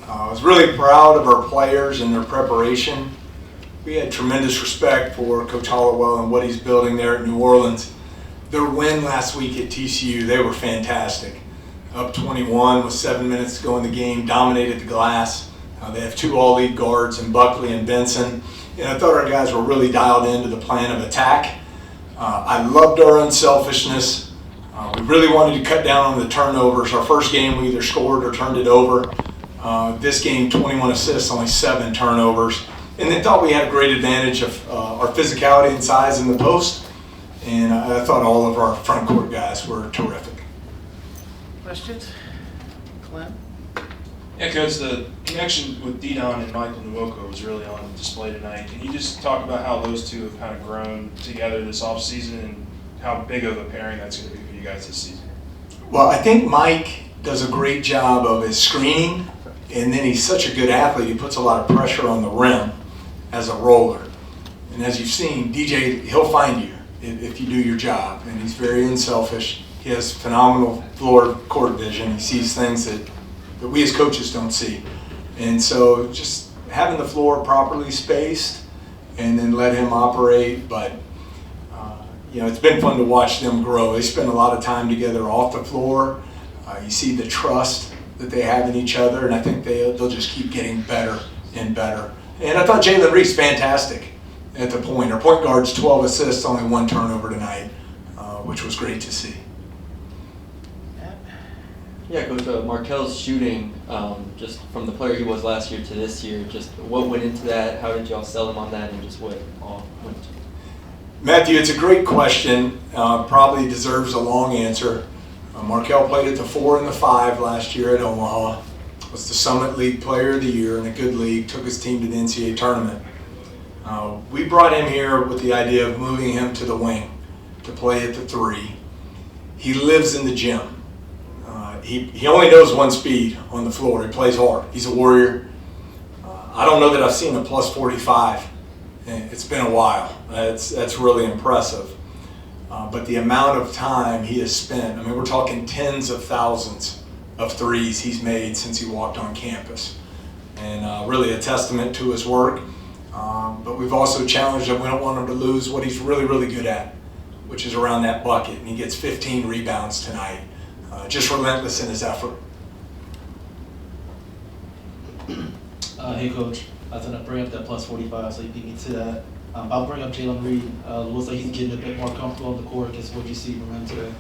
I was really proud of our players and their preparation. We had tremendous respect for Coach Hollowell and what he's building there at New Orleans. Their win last week at TCU, they were fantastic. Up 21 with 7 minutes to go in the game, dominated the glass. They have 2 all-league guards in Buckley and Benson. And I thought our guys were really dialed into the plan of attack. I loved our unselfishness. We really wanted to cut down on the turnovers. Our first game, we either scored or turned it over. This game, 21 assists, only 7 turnovers. And they thought we had a great advantage of our physicality and size in the post. And I thought all of our front court guys were terrific. Questions? Clem? Yeah, Coach, the connection with Didon and Michael Nwoko was really on display tonight. Can you just talk about how those two have kind of grown together this offseason and how big of a pairing that's going to be for you guys this season? Well, I think Mike does a great job of his screening, and then he's such a good athlete, he puts a lot of pressure on the rim as a roller. And as you've seen, DJ, he'll find you if you do your job, and he's very unselfish. He has phenomenal floor court vision. He sees things that we as coaches don't see. And so just having the floor properly spaced and then let him operate. But, it's been fun to watch them grow. They spend a lot of time together off the floor. You see the trust that they have in each other, and I think they'll just keep getting better and better. And I thought Jalen Reed's fantastic at the point. Our point guard's 12 assists, only 1 turnover tonight, which was great to see. Yeah, Coach, Markel's shooting, just from the player he was last year to this year, just what went into that? How did y'all sell him on that, and just what all went into it? Matthew, it's a great question. Probably deserves a long answer. Markel played at the 4 and the 5 last year at Omaha. Was the Summit League Player of the Year in a good league. Took his team to the NCAA tournament. We brought him here with the idea of moving him to the wing to play at the 3. He lives in the gym. He only knows one speed on the floor. He plays hard. He's a warrior. I don't know that I've seen a plus 45. It's been a while. That's really impressive. But the amount of time he has spent, we're talking tens of thousands of threes he's made since he walked on campus. And really a testament to his work. But we've also challenged him. We don't want him to lose what he's really, really good at, which is around that bucket. And he gets 15 rebounds tonight. Just relentless in his effort. Hey, Coach. I was going to bring up that plus 45, so you beat me to that. I'll bring up Jalen Reed. Looks like he's getting a bit more comfortable on the court. Guess what you see from him today?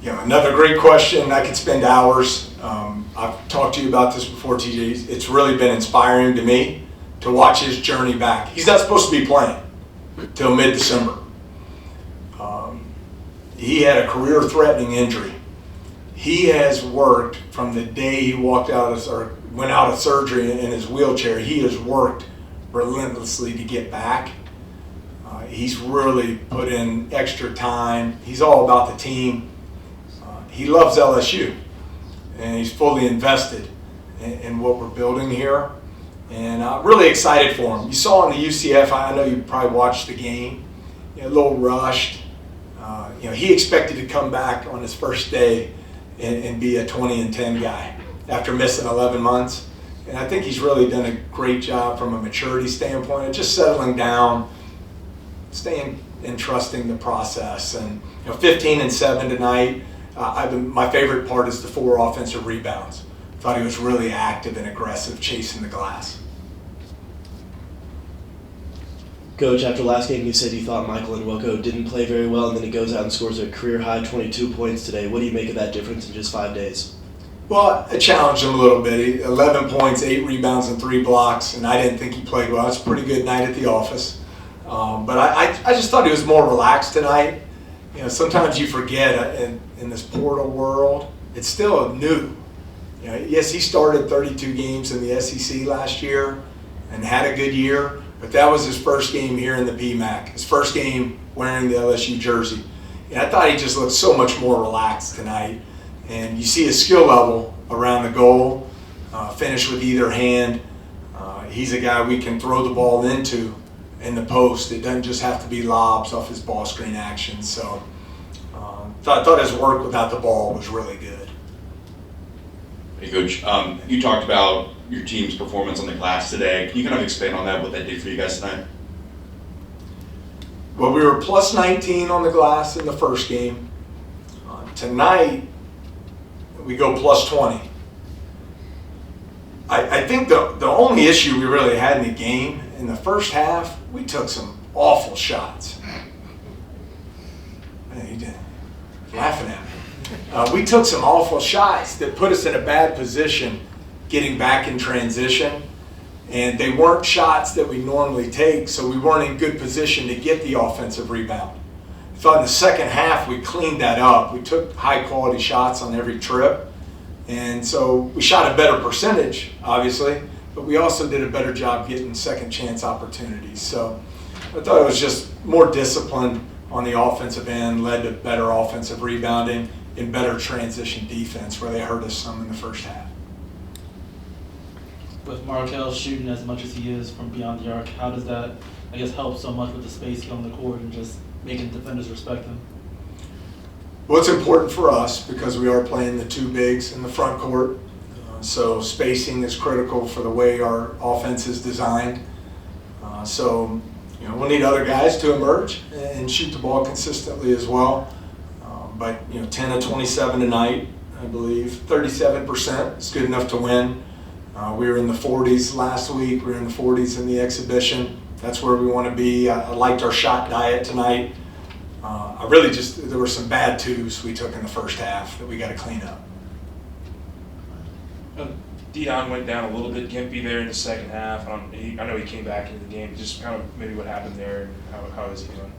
Yeah, another great question. I could spend hours. I've talked to you about this before, TJ. It's really been inspiring to me to watch his journey back. He's not supposed to be playing till mid-December. He had a career-threatening injury. He has worked from the day he went out of surgery in his wheelchair. He has worked relentlessly to get back. He's really put in extra time. He's all about the team. He loves LSU, and he's fully invested in what we're building here. And I'm really excited for him. You saw in the UCF, I know you probably watched the game, a little rushed. He expected to come back on his first day and be a 20-10 guy after missing 11 months. And I think he's really done a great job from a maturity standpoint of just settling down, staying and trusting the process. And 15 and 7 tonight. My favorite part is the 4 offensive rebounds. Thought he was really active and aggressive, chasing the glass. Coach, after last game you said you thought Michael Nwoko didn't play very well, and then he goes out and scores a career-high 22 points today. What do you make of that difference in just 5 days? Well, I challenged him a little bit. 11 points, 8 rebounds, and 3 blocks, and I didn't think he played well. It's a pretty good night at the office. But I just thought he was more relaxed tonight. Sometimes you forget in this portal world, it's still new. Yes, he started 32 games in the SEC last year and had a good year, but that was his first game here in the PMAC, his first game wearing the LSU jersey. And I thought he just looked so much more relaxed tonight. And you see his skill level around the goal, finish with either hand. He's a guy we can throw the ball into in the post. It doesn't just have to be lobs off his ball screen action. So I thought his work without the ball was really good. Hey, Coach, you talked about your team's performance on the glass today. Can you kind of expand on that, what that did for you guys tonight? Well, we were plus 19 on the glass in the first game. Tonight, we go plus 20. I think the only issue we really had in the game, in the first half, we took some awful shots. Hey, you did. Laughing at me. We took some awful shots that put us in a bad position getting back in transition. And they weren't shots that we normally take, so we weren't in good position to get the offensive rebound. I thought in the second half we cleaned that up. We took high quality shots on every trip. And so we shot a better percentage, obviously, but we also did a better job getting second chance opportunities. So I thought it was just more discipline on the offensive end, led to better offensive rebounding and better transition defense where they hurt us some in the first half. With Markel shooting as much as he is from beyond the arc, how does that, I guess, help so much with the spacing on the court and just making defenders respect him? Well, it's important for us because we are playing the two bigs in the front court. So spacing is critical for the way our offense is designed. So we'll need other guys to emerge and shoot the ball consistently as well. But 10 of 27 tonight, I believe, 37% is good enough to win. We were in the 40s last week. We were in the 40s in the exhibition. That's where we want to be. I liked our shot diet tonight. There were some bad twos we took in the first half that we got to clean up. Deion went down a little bit gimpy there in the second half. I know he came back into the game. Just kind of maybe what happened there and how is he doing?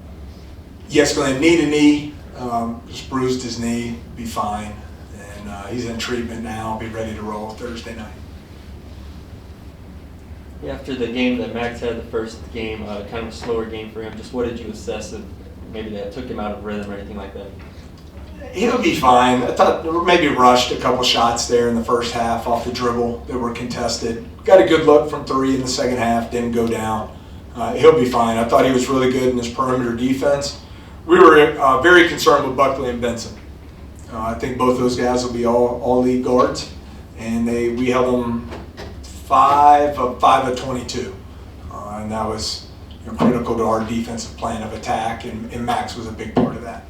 Yes, Glenn, knee to knee. Just bruised his knee. Be fine. And he's in treatment now. Be ready to roll Thursday night. After the game that Max had, the first game, kind of a slower game for him, just what did you assess of maybe that took him out of rhythm or anything like that? He'll be fine. I thought maybe rushed a couple shots there in the first half off the dribble that were contested. Got a good look from three in the second half, didn't go down. He'll be fine. I thought he was really good in his perimeter defense. We were very concerned with Buckley and Benson. I think both those guys will be all league guards, and we held them 5 of 22, and that was critical to our defensive plan of attack, and Max was a big part of that.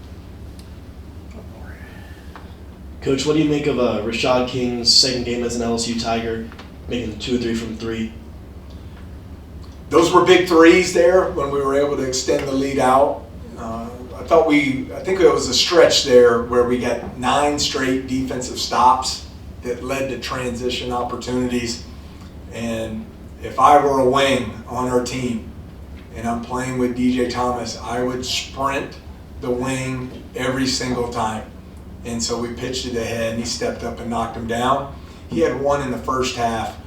Coach, what do you make of Rashad King's second game as an LSU Tiger, making 2 or 3 from 3? Those were big threes there when we were able to extend the lead out. I think it was a stretch there where we got 9 straight defensive stops that led to transition opportunities. And if I were a wing on our team and I'm playing with DJ Thomas, I would sprint the wing every single time. And so we pitched it ahead and he stepped up and knocked him down. He had one in the first half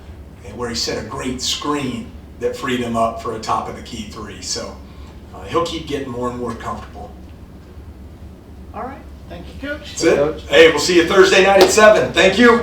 where he set a great screen that freed him up for a top of the key 3. So he'll keep getting more and more comfortable. All right. Thank you, Coach. That's it. Hey, we'll see you Thursday night at 7. Thank you.